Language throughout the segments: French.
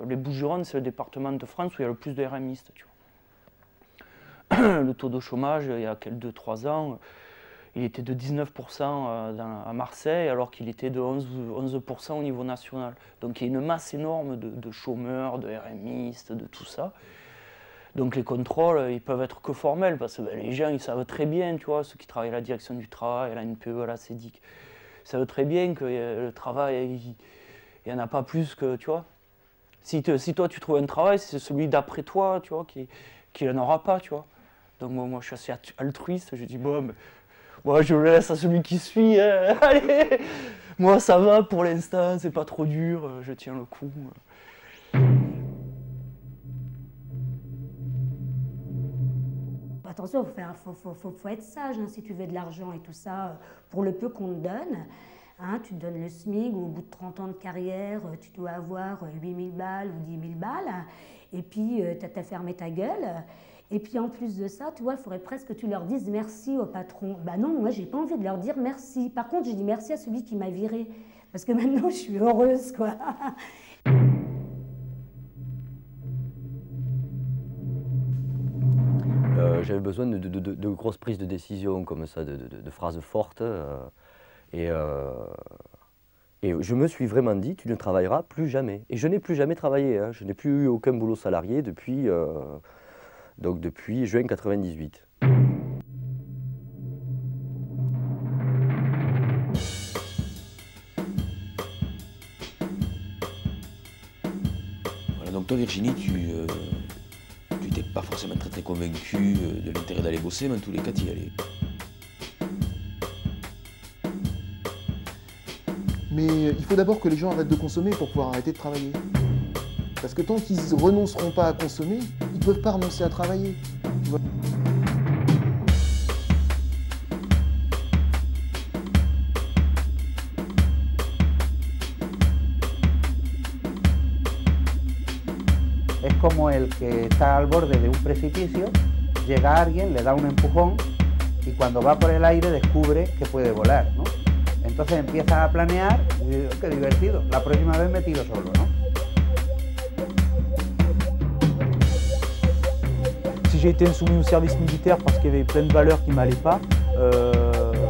Les Bouches-du-Rhône, c'est le département de France où il y a le plus de RMistes. Tu vois. Le taux de chômage, il y a 2-3 ans, il était de 19% à Marseille, alors qu'il était de 11% au niveau national. Donc il y a une masse énorme de chômeurs, de RMistes, de tout ça. Donc les contrôles, ils peuvent être que formels, parce que les gens, ils savent très bien, tu vois, ceux qui travaillent à la direction du travail, à la NPE, à la CEDIC, ils savent très bien que le travail, il n'y en a pas plus que, tu vois. Si toi tu trouves un travail, c'est celui d'après toi, tu vois, qui n'en aura pas, tu vois. Donc moi je suis assez altruiste, je dis bon, moi je le laisse à celui qui suit, hein. Allez, moi ça va pour l'instant, c'est pas trop dur, je tiens le coup. Attention, faut être sage, hein, si tu veux de l'argent et tout ça, pour le peu qu'on te donne. Hein, tu te donnes le SMIC, au bout de 30 ans de carrière, tu dois avoir 8 000 balles ou 10 000 balles, et puis tu as fermé ta gueule. Et puis en plus de ça, tu vois, il faudrait presque que tu leur dises merci au patron. Bah non, moi j'ai pas envie de leur dire merci. Par contre, je dis merci à celui qui m'a viré, parce que maintenant je suis heureuse, quoi. J'avais besoin de grosses prises de décision comme ça, de phrases fortes. Et je me suis vraiment dit, tu ne travailleras plus jamais. Et je n'ai plus jamais travaillé, hein. Je n'ai plus eu aucun boulot salarié depuis juin 98. Voilà, donc toi Virginie, tu n'étais pas forcément très convaincue de l'intérêt d'aller bosser, mais en tous les cas tu y allais. Mais il faut d'abord que les gens arrêtent de consommer pour pouvoir arrêter de travailler. Parce que tant qu'ils ne renonceront pas à consommer, ils ne peuvent pas renoncer à travailler. Tu vois. Es como el que está al borde de un precipicio, llega alguien, le da un empujón y cuando va por el aire descubre que puede volar, ¿no? Entonces empieza a planear y dice, qué divertido, la próxima vez me tiro solo, ¿no? Si j'ai été insoumis au service militaire parce qu'il y avait plein de valeurs qui ne m'allaient pas,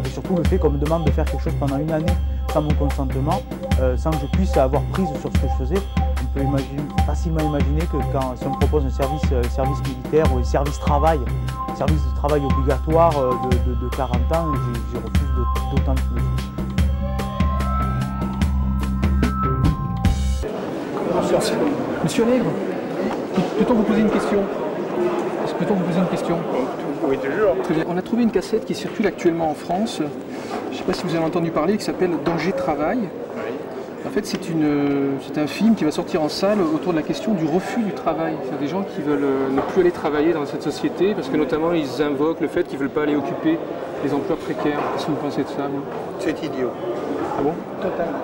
et surtout le fait qu'on me demande de faire quelque chose pendant une année sans mon consentement, sans que je puisse avoir prise sur ce que je faisais, on peut facilement imaginer que si on me propose un service militaire ou un service de travail obligatoire de 40 ans, j'y refuse d'autant plus. Monsieur Nègre, peut-on vous poser une question? Peut-on vous poser une question? Oui, toujours. Très bien. On a trouvé une cassette qui circule actuellement en France, je ne sais pas si vous avez entendu parler, qui s'appelle Danger Travail. Oui. En fait, c'est un film qui va sortir en salle autour de la question du refus du travail. C'est des gens qui veulent ne plus aller travailler dans cette société, parce que notamment ils invoquent le fait qu'ils ne veulent pas aller occuper les emplois précaires. Qu'est-ce que vous pensez de ça? C'est idiot. Ah bon? Total.